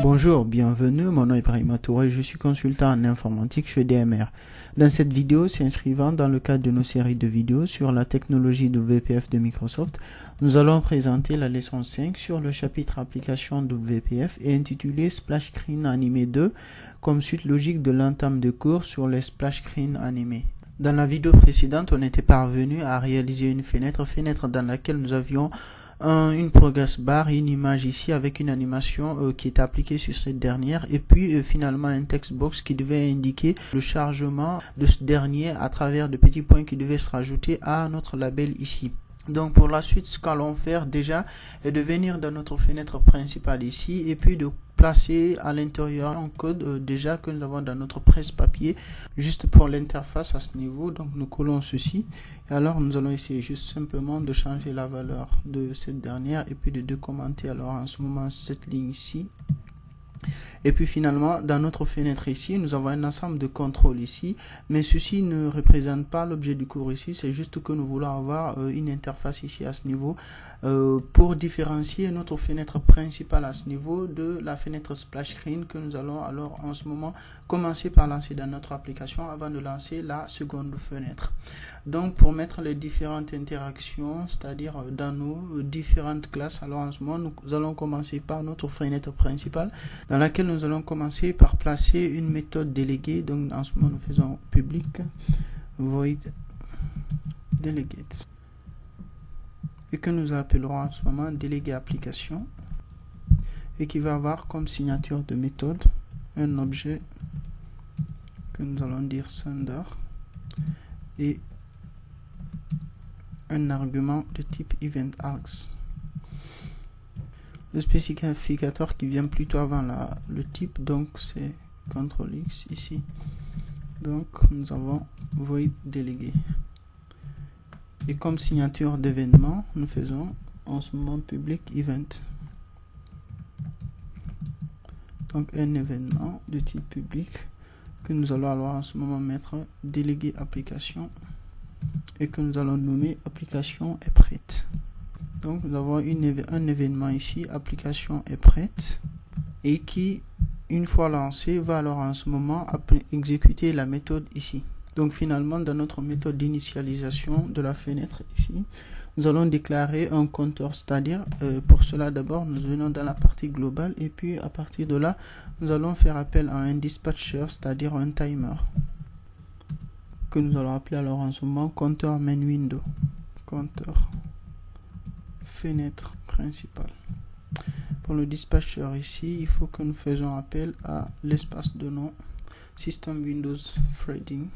Bonjour, bienvenue, mon nom est Ibrahima Touré, je suis consultant en informatique chez DMR. Dans cette vidéo, s'inscrivant dans le cadre de nos séries de vidéos sur la technologie WPF de Microsoft, nous allons présenter la leçon 5 sur le chapitre application WPF et intitulé Splash Screen Animé 2 comme suite logique de l'entame de cours sur les splash screen animés. Dans la vidéo précédente, on était parvenu à réaliser une fenêtre dans laquelle nous avions une progress bar, une image ici avec une animation qui est appliquée sur cette dernière et puis finalement un text box qui devait indiquer le chargement de ce dernier à travers de petits points qui devaient se rajouter à notre label ici. Donc pour la suite, ce qu'allons faire déjà est de venir dans notre fenêtre principale ici et puis de placer à l'intérieur un code déjà que nous avons dans notre presse-papier juste pour l'interface à ce niveau. Donc nous collons ceci et alors nous allons essayer juste simplement de changer la valeur de cette dernière et puis de commenter alors en ce moment cette ligne ici. Et puis finalement, dans notre fenêtre ici, nous avons un ensemble de contrôles ici, mais ceci ne représente pas l'objet du cours ici, c'est juste que nous voulons avoir une interface ici à ce niveau pour différencier notre fenêtre principale à ce niveau de la fenêtre splash screen que nous allons alors en ce moment commencer par lancer dans notre application avant de lancer la seconde fenêtre. Donc pour mettre les différentes interactions, c'est-à-dire dans nos différentes classes, alors en ce moment nous allons commencer par notre fenêtre principale dans laquelle nous allons commencer par placer une méthode déléguée. Donc en ce moment nous faisons public void delegate et que nous appellerons en ce moment délégué application et qui va avoir comme signature de méthode un objet que nous allons dire sender et un argument de type event args. Le spécificateur qui vient plutôt avant le type, donc c'est CTRL X ici. Donc nous avons void délégué. Et comme signature d'événement, nous faisons en ce moment public event. Donc un événement de type public que nous allons alors en ce moment mettre délégué application et que nous allons nommer application est prête. Donc nous avons un événement ici, application est prête et qui une fois lancé va alors en ce moment exécuter la méthode ici. Donc finalement dans notre méthode d'initialisation de la fenêtre ici, nous allons déclarer un compteur, c'est-à-dire pour cela d'abord nous venons dans la partie globale et puis à partir de là nous allons faire appel à un dispatcher, c'est-à-dire un timer que nous allons appeler alors en ce moment compteur main window, compteur fenêtre principale. Pour le dispatcher ici, il faut que nous faisions appel à l'espace de nom system windows threading.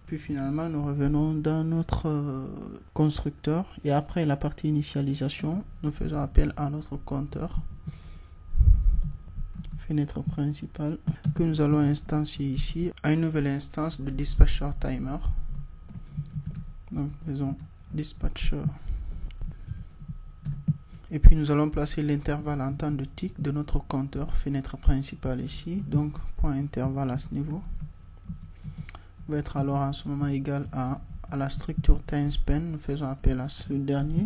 Puis finalement nous revenons dans notre constructeur et après la partie initialisation nous faisons appel à notre compteur fenêtre principale que nous allons instancier ici à une nouvelle instance de dispatcher timer. Donc faisons dispatcher et puis nous allons placer l'intervalle en temps de tick de notre compteur fenêtre principale ici. Donc point intervalle à ce niveau va être alors en ce moment égal à la structure timespan. Nous faisons appel à ce dernier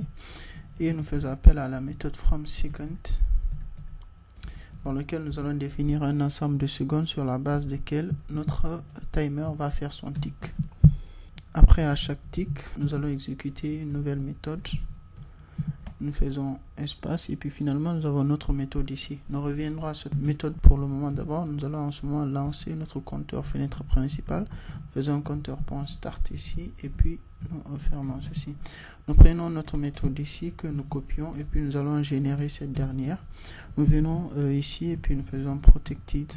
et nous faisons appel à la méthode fromSecond dans lequel nous allons définir un ensemble de secondes sur la base desquelles notre timer va faire son tick. Après à chaque tick nous allons exécuter une nouvelle méthode. Nous faisons espace et puis finalement nous avons notre méthode ici. Nous reviendrons à cette méthode pour le moment. D'abord nous allons en ce moment lancer notre compteur fenêtre principale. Faisons un compteur.start ici et puis nous refermons ceci. Nous prenons notre méthode ici que nous copions et puis nous allons générer cette dernière. Nous venons ici et puis nous faisons protected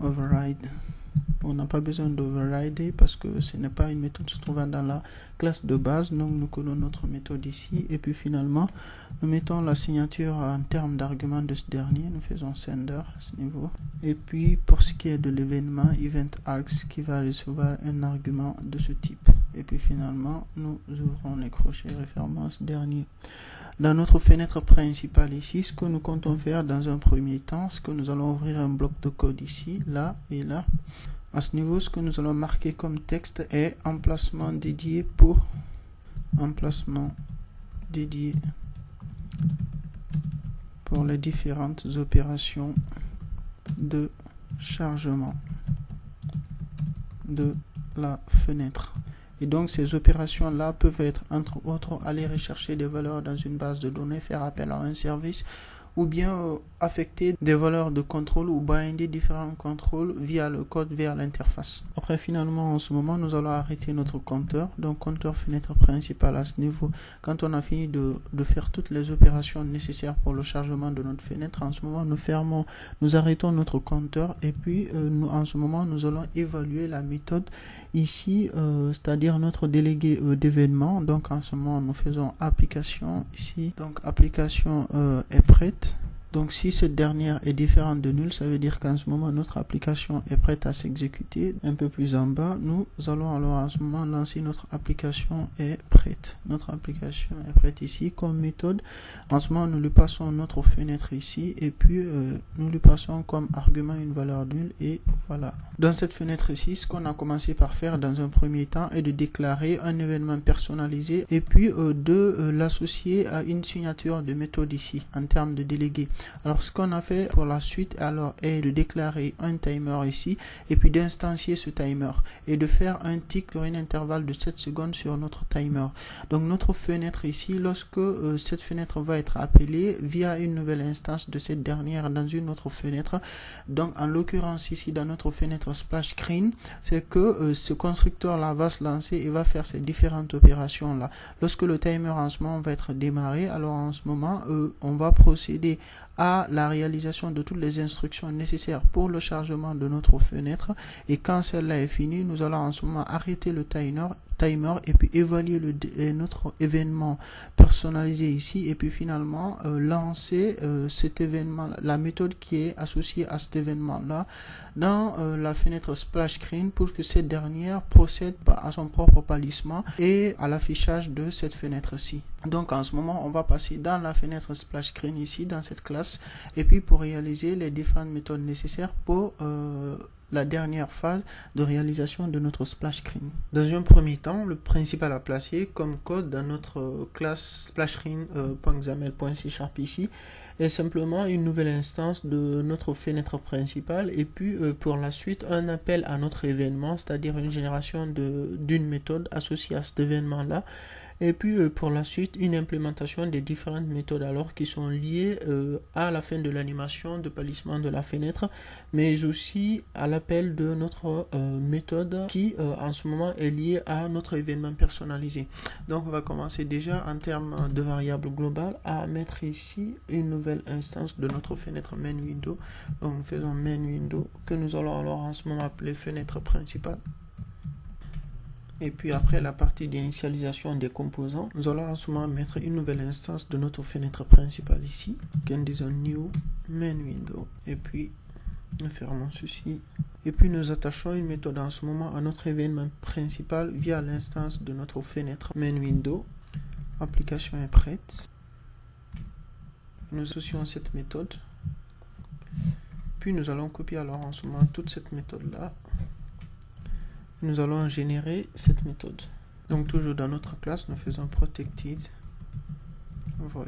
override. On n'a pas besoin d'overrider parce que ce n'est pas une méthode se trouvant dans la classe de base. Donc nous collons notre méthode ici et puis finalement nous mettons la signature en termes d'argument de ce dernier. Nous faisons sender à ce niveau et puis pour ce qui est de l'événement event args qui va recevoir un argument de ce type et puis finalement nous ouvrons les crochets et refermons ce dernier. dans notre fenêtre principale ici, ce que nous comptons faire dans un premier temps, c'est que nous allons ouvrir un bloc de code ici, là et là. À ce niveau, ce que nous allons marquer comme texte est emplacement dédié pour les différentes opérations de chargement de la fenêtre. Et donc ces opérations là peuvent être entre autres aller rechercher des valeurs dans une base de données, faire appel à un service, ou bien affecter des valeurs de contrôle ou binder différents contrôles via le code vers l'interface. Après, finalement, en ce moment, nous allons arrêter notre compteur. Donc, compteur fenêtre principale à ce niveau. Quand on a fini de faire toutes les opérations nécessaires pour le chargement de notre fenêtre, en ce moment, nous arrêtons notre compteur et puis, en ce moment, nous allons évaluer la méthode ici, c'est-à-dire notre délégué d'événements. Donc, en ce moment, nous faisons application ici. Donc, application est prête. Donc si cette dernière est différente de nul, ça veut dire qu'en ce moment notre application est prête à s'exécuter. Un peu plus en bas, nous allons alors en ce moment lancer notre application est prête. Notre application est prête ici comme méthode. En ce moment nous lui passons notre fenêtre ici et puis nous lui passons comme argument une valeur nulle et voilà. Dans cette fenêtre ici, ce qu'on a commencé par faire dans un premier temps est de déclarer un événement personnalisé et puis de l'associer à une signature de méthode ici en termes de délégué. Alors ce qu'on a fait pour la suite alors est de déclarer un timer ici et puis d'instancier ce timer et de faire un tick sur un intervalle de 7 secondes sur notre timer. Donc notre fenêtre ici, lorsque cette fenêtre va être appelée via une nouvelle instance de cette dernière dans une autre fenêtre, donc en l'occurrence ici dans notre fenêtre splash screen, c'est que ce constructeur là va se lancer et va faire ces différentes opérations là. Lorsque le timer en ce moment va être démarré, alors en ce moment on va procéder à la réalisation de toutes les instructions nécessaires pour le chargement de notre fenêtre et quand celle-là est finie, nous allons en ce moment arrêter le timer et puis évaluer notre événement personnalisé ici et puis finalement lancer cet événement, la méthode qui est associée à cet événement là dans la fenêtre splash screen pour que cette dernière procède à son propre palissement et à l'affichage de cette fenêtre-ci. Donc en ce moment on va passer dans la fenêtre splash screen ici dans cette classe et puis pour réaliser les différentes méthodes nécessaires pour la dernière phase de réalisation de notre splash screen. Dans un premier temps, le principal à placer comme code dans notre classe splash screen.xaml.c# ici est simplement une nouvelle instance de notre fenêtre principale et puis pour la suite un appel à notre événement, c'est-à-dire une génération d'une méthode associée à cet événement là. Et puis pour la suite, une implémentation des différentes méthodes alors qui sont liées à la fin de l'animation de palissement de la fenêtre, mais aussi à l'appel de notre méthode qui en ce moment est liée à notre événement personnalisé. Donc on va commencer déjà en termes de variable globale à mettre ici une nouvelle instance de notre fenêtre main window. Donc nous faisons main window que nous allons alors en ce moment appeler fenêtre principale. Et puis après la partie d'initialisation des composants, nous allons en ce moment mettre une nouvelle instance de notre fenêtre principale ici, qu'on dise new main window. Et puis nous fermons ceci. Et puis nous attachons une méthode en ce moment à notre événement principal via l'instance de notre fenêtre main window. L'application est prête. Nous associons cette méthode. Puis nous allons copier alors en ce moment toute cette méthode là. Nous allons générer cette méthode. Donc toujours dans notre classe, nous faisons protected void.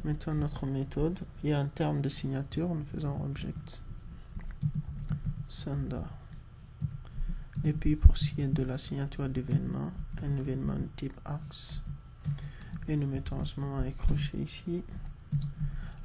Mettons notre méthode et en termes de signature, nous faisons object sender. Et puis pour ce qui est de la signature d'événement, un événement de type axe. Et nous mettons en ce moment les crochets ici.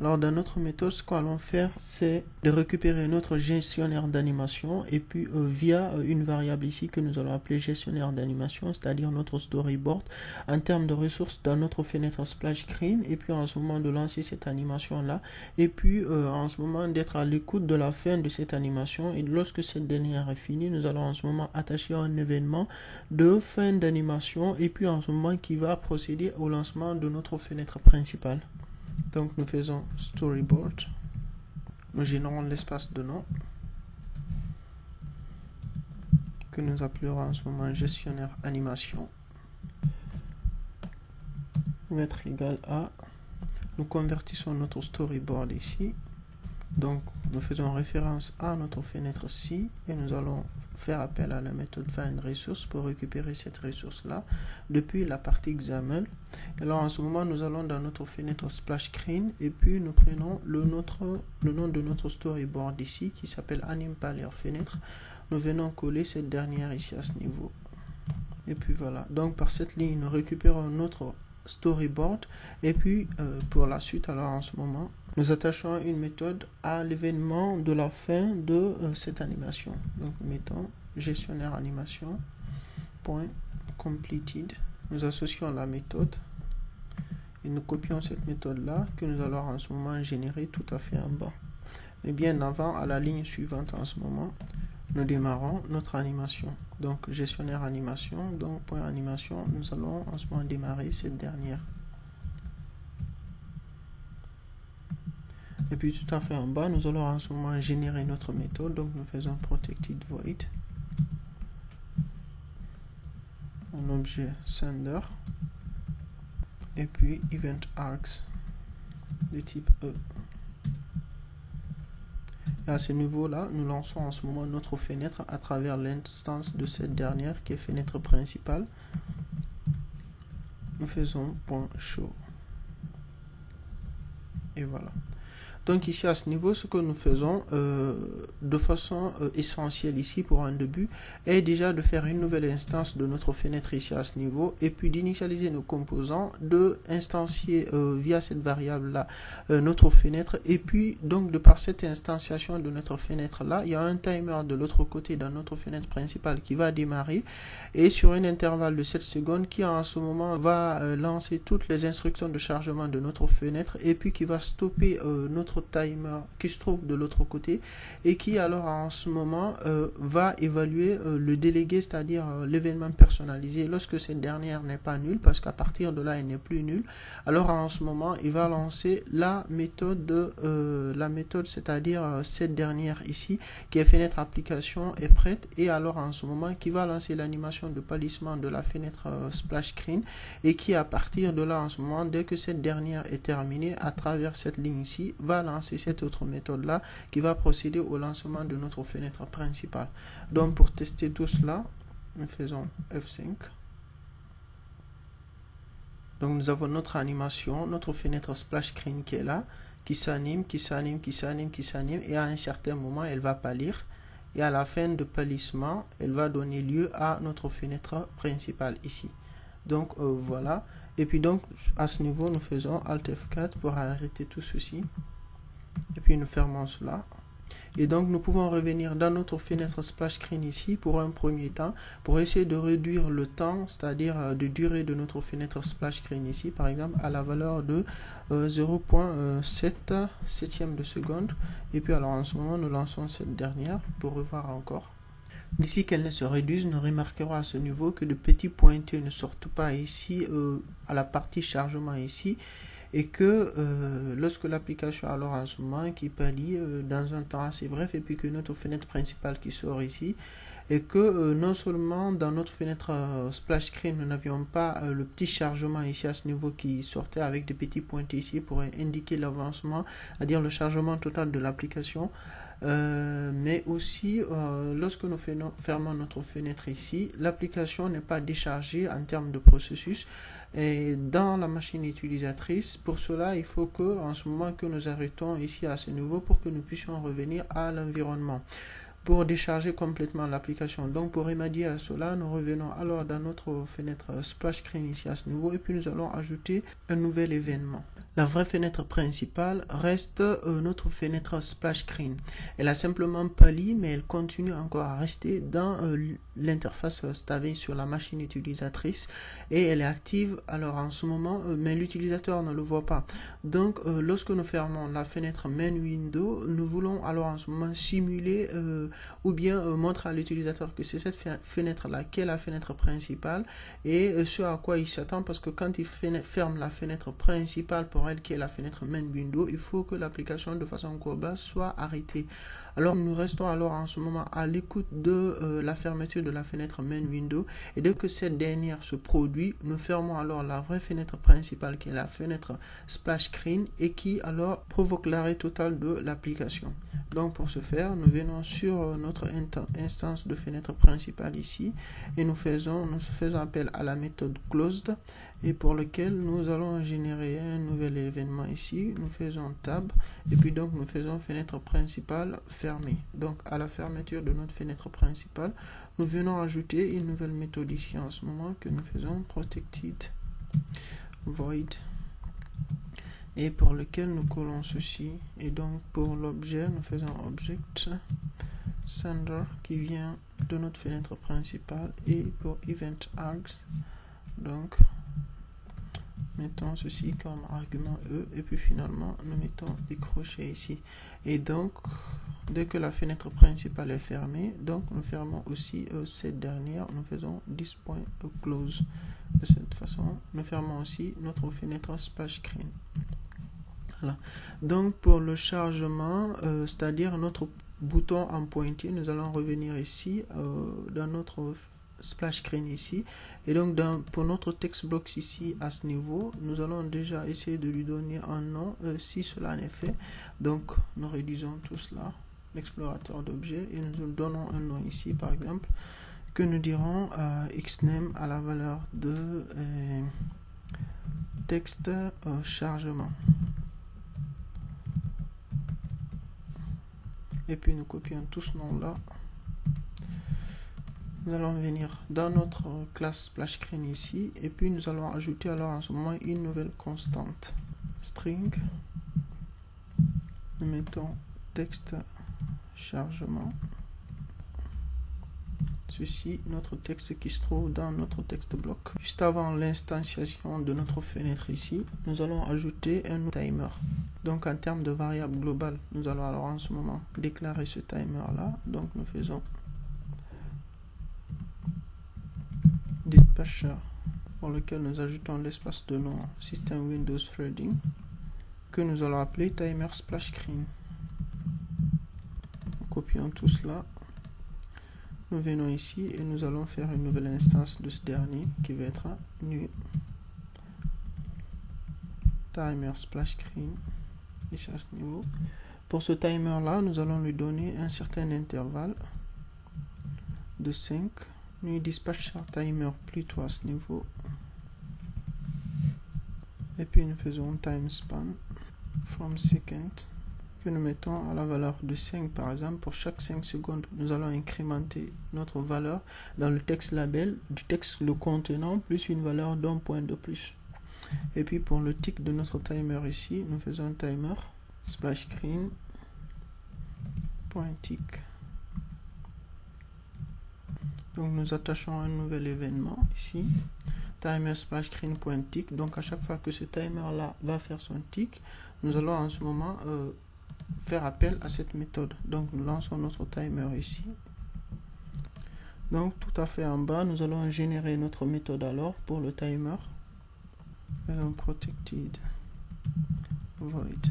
Alors dans notre méthode, ce qu'on allons faire, c'est de récupérer notre gestionnaire d'animation et puis via une variable ici que nous allons appeler gestionnaire d'animation, c'est-à-dire notre storyboard en termes de ressources dans notre fenêtre splash screen et puis en ce moment de lancer cette animation là et puis en ce moment d'être à l'écoute de la fin de cette animation et lorsque cette dernière est finie, nous allons en ce moment attacher un événement de fin d'animation et puis en ce moment qui va procéder au lancement de notre fenêtre principale. Donc nous faisons storyboard, nous générons l'espace de nom que nous appellerons en ce moment gestionnaire animation va être égal à, nous convertissons notre storyboard ici. Donc, nous faisons référence à notre fenêtre ci et nous allons faire appel à la méthode findResource pour récupérer cette ressource-là depuis la partie XAML. Alors, en ce moment, nous allons dans notre fenêtre splash screen et puis nous prenons le nom de notre storyboard ici qui s'appelle AnimePaler fenêtre. Nous venons coller cette dernière ici à ce niveau. Et puis voilà. Donc, par cette ligne, nous récupérons notre storyboard et puis pour la suite, alors en ce moment, nous attachons une méthode à l'événement de la fin de cette animation. Donc nous mettons gestionnaire animation point completed. Nous associons la méthode et nous copions cette méthode là que nous allons en ce moment générer tout à fait en bas. Mais bien avant, à la ligne suivante en ce moment, nous démarrons notre animation. Donc gestionnaire animation, donc point animation, nous allons en ce moment démarrer cette dernière. Et puis tout à fait en bas, nous allons en ce moment générer notre méthode. Donc nous faisons protected void, un objet sender, et puis event args de type E. Et à ce niveau-là, nous lançons en ce moment notre fenêtre à travers l'instance de cette dernière qui est fenêtre principale. Nous faisons .show. Et voilà. Donc ici à ce niveau, ce que nous faisons de façon essentielle ici pour un début est déjà de faire une nouvelle instance de notre fenêtre ici à ce niveau et puis d'initialiser nos composants, de instancier via cette variable là notre fenêtre et puis donc de par cette instanciation de notre fenêtre là, il y a un timer de l'autre côté dans notre fenêtre principale qui va démarrer et sur un intervalle de 7 secondes qui en ce moment va lancer toutes les instructions de chargement de notre fenêtre et puis qui va stopper notre timer qui se trouve de l'autre côté et qui alors en ce moment va évaluer le délégué, c'est-à-dire l'événement personnalisé lorsque cette dernière n'est pas nulle, parce qu'à partir de là elle n'est plus nulle. Alors en ce moment il va lancer la méthode c'est-à-dire cette dernière ici qui est fenêtre application est prête et alors en ce moment qui va lancer l'animation de palissement de la fenêtre splash screen et qui à partir de là en ce moment dès que cette dernière est terminée à travers cette ligne ici va lancer cette autre méthode là qui va procéder au lancement de notre fenêtre principale. Donc pour tester tout cela, nous faisons F5. Donc nous avons notre animation, notre fenêtre splash screen qui est là, qui s'anime, qui s'anime, qui s'anime, qui s'anime et à un certain moment elle va pâlir et à la fin de pâlissement elle va donner lieu à notre fenêtre principale ici. Donc voilà, et puis donc à ce niveau nous faisons Alt F4 pour arrêter tout ceci. Et puis nous fermons cela. Et donc nous pouvons revenir dans notre fenêtre splash screen ici pour un premier temps, pour essayer de réduire le temps, c'est-à-dire de durée de notre fenêtre splash screen ici, par exemple à la valeur de 0.7 septième de seconde. Et puis alors en ce moment nous lançons cette dernière pour revoir encore. D'ici qu'elle ne se réduise, nous remarquerons à ce niveau que de petits pointeurs ne sortent pas ici à la partie chargement ici. Et que lorsque l'application alors en ce moment qui pâlit dans un temps assez bref et puis que notre fenêtre principale qui sort ici et que non seulement dans notre fenêtre splash screen nous n'avions pas le petit chargement ici à ce niveau qui sortait avec des petits pointés ici pour indiquer l'avancement, c'est-à-dire le chargement total de l'application, mais aussi lorsque nous fermons notre fenêtre ici, l'application n'est pas déchargée en termes de processus et dans la machine utilisatrice. Pour cela il faut que en ce moment que nous arrêtons ici à ce niveau pour que nous puissions revenir à l'environnement pour décharger complètement l'application. Donc pour remédier à cela, nous revenons alors dans notre fenêtre splash screen ici à ce niveau et puis nous allons ajouter un nouvel événement. La vraie fenêtre principale reste notre fenêtre splash screen. Elle a simplement pâli, mais elle continue encore à rester dans l'interface Stavey sur la machine utilisatrice et elle est active alors en ce moment, mais l'utilisateur ne le voit pas. Donc lorsque nous fermons la fenêtre main window, nous voulons alors en ce moment simuler ou bien montrer à l'utilisateur que c'est cette fenêtre là qui est la fenêtre principale et ce à quoi il s'attend, parce que quand il ferme la fenêtre principale pour elle qui est la fenêtre main window, il faut que l'application de façon globale soit arrêtée. Alors nous restons alors en ce moment à l'écoute de la fermeture de de la fenêtre main window, et dès que cette dernière se produit, nous fermons alors la vraie fenêtre principale qui est la fenêtre splash screen et qui alors provoque l'arrêt total de l'application. Donc pour ce faire, nous venons sur notre instance de fenêtre principale ici et nous faisons appel à la méthode closed et pour lequel nous allons générer un nouvel événement ici. Nous faisons tab et puis donc nous faisons fenêtre principale fermée. Donc à la fermeture de notre fenêtre principale, nous venons ajouter une nouvelle méthode ici en ce moment que nous faisons protected void et pour lequel nous collons ceci. Et donc pour l'objet, nous faisons object sender qui vient de notre fenêtre principale et pour event args, donc mettons ceci comme argument E et puis finalement nous mettons des crochets ici. Et donc dès que la fenêtre principale est fermée, donc nous fermons aussi cette dernière, nous faisons this.close. De cette façon, nous fermons aussi notre fenêtre splash screen. Voilà. Donc pour le chargement, c'est-à-dire notre bouton en pointier, nous allons revenir ici dans notre splash screen ici et donc pour notre text box ici à ce niveau, nous allons déjà essayer de lui donner un nom si cela n'est fait. Donc nous réduisons tout cela, l'explorateur d'objets, et nous donnons un nom ici par exemple que nous dirons xname à la valeur de texte chargement. Et puis nous copions tout ce nom là. Nous allons venir dans notre classe splash screen ici et puis nous allons ajouter alors en ce moment une nouvelle constante string. Nous mettons texte chargement. Ceci, notre texte qui se trouve dans notre texte bloc. Juste avant l'instanciation de notre fenêtre ici, nous allons ajouter un timer. Donc en termes de variable globale, nous allons alors en ce moment déclarer ce timer là. Donc nous faisons dispatcher pour lequel nous ajoutons l'espace de nom system Windows threading que nous allons appeler timer splash screen. Nous copions tout cela. Nous venons ici et nous allons faire une nouvelle instance de ce dernier qui va être new timer splash screen ici à ce niveau. Pour ce timer là, nous allons lui donner un certain intervalle de 5. New dispatcher timer plutôt à ce niveau. Et puis nous faisons time span from second que nous mettons à la valeur de 5 par exemple. Pour chaque 5 secondes, nous allons incrémenter notre valeur dans le texte label du texte le contenant plus une valeur d'un point de plus. Et puis pour le tick de notre timer ici, nous faisons un timer splash screen point tick. Donc nous attachons un nouvel événement ici, timer splash screen point tick. Donc à chaque fois que ce timer là va faire son tick, nous allons en ce moment faire appel à cette méthode. Donc nous lançons notre timer ici. Donc tout à fait en bas, nous allons générer notre méthode alors pour le timer. Protected void.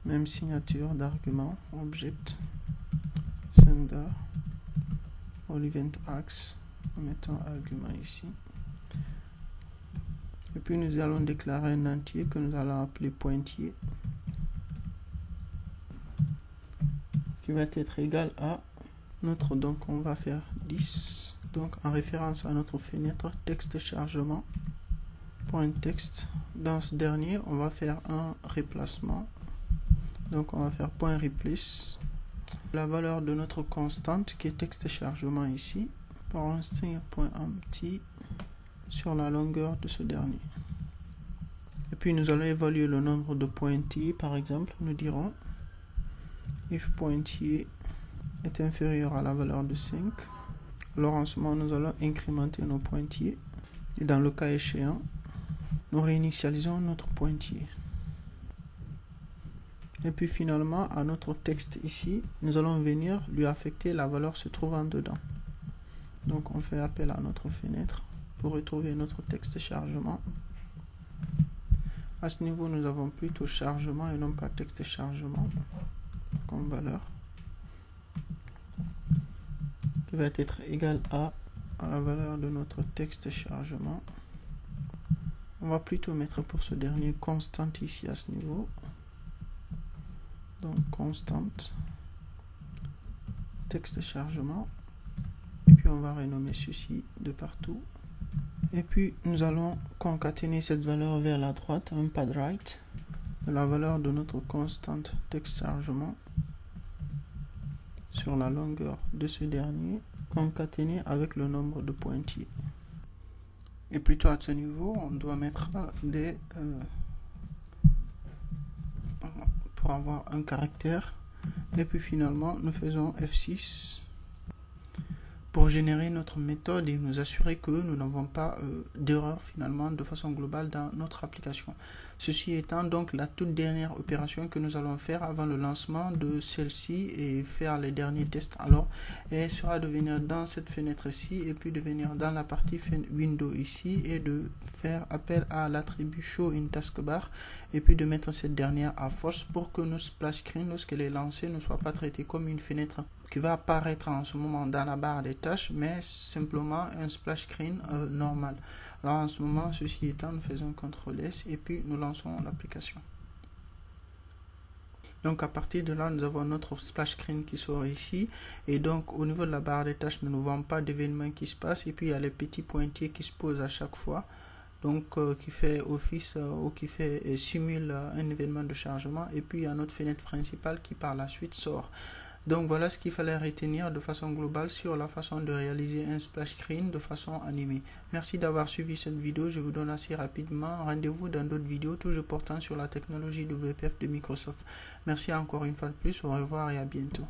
Même signature d'argument, object sender all event args, en mettant argument ici. Et puis nous allons déclarer un entier que nous allons appeler pointier qui va être égal à notre, donc on va faire 10, donc en référence à notre fenêtre texte chargement point texte. Dans ce dernier, on va faire un remplacement, donc on va faire point replace la valeur de notre constante qui est texte chargement ici par un string.empty sur la longueur de ce dernier. Et puis nous allons évaluer le nombre de pointillés. Par exemple, nous dirons if pointillé est inférieur à la valeur de 5, alors en ce moment nous allons incrémenter nos pointillés et dans le cas échéant nous réinitialisons notre pointillé. Et puis finalement à notre texte ici, nous allons venir lui affecter la valeur se trouvant dedans. Donc on fait appel à notre fenêtre pour retrouver notre texte chargement. À ce niveau, nous avons plutôt chargement et non pas texte chargement comme valeur. qui va être égal à la valeur de notre texte chargement. On va plutôt mettre pour ce dernier constante ici à ce niveau. Donc constante texte chargement. Et puis on va renommer ceci de partout. Et puis nous allons concaténer cette valeur vers la droite, un pad right, de la valeur de notre constante texte chargement sur la longueur de ce dernier, concaténé avec le nombre de pointillés. Et plutôt à ce niveau, on doit mettre des pour avoir un caractère. Et puis finalement, nous faisons F6 pour générer notre méthode et nous assurer que nous n'avons pas d'erreur finalement de façon globale dans notre application. Ceci étant donc la toute dernière opération que nous allons faire avant le lancement de celle-ci et faire les derniers tests. Alors, elle sera de venir dans cette fenêtre-ci et puis de venir dans la partie window ici et de faire appel à l'attribut show in taskbar et puis de mettre cette dernière à false pour que nos splash screen, lorsqu'elle est lancée, ne soit pas traitée comme une fenêtre qui va apparaître en ce moment dans la barre des tâches, mais simplement un splash screen normal. Alors en ce moment, ceci étant, nous faisons CTRL S et puis nous lançons l'application. Donc à partir de là, nous avons notre splash screen qui sort ici. Et donc au niveau de la barre des tâches, nous ne voyons pas d'événements qui se passent. Et puis il y a les petits pointiers qui se posent à chaque fois. Donc qui fait office ou qui fait simule un événement de chargement. Et puis il y a notre fenêtre principale qui par la suite sort. Donc voilà ce qu'il fallait retenir de façon globale sur la façon de réaliser un splash screen de façon animée. Merci d'avoir suivi cette vidéo. Je vous donne assez rapidement rendez-vous dans d'autres vidéos toujours portant sur la technologie WPF de Microsoft. Merci encore une fois de plus. Au revoir et à bientôt.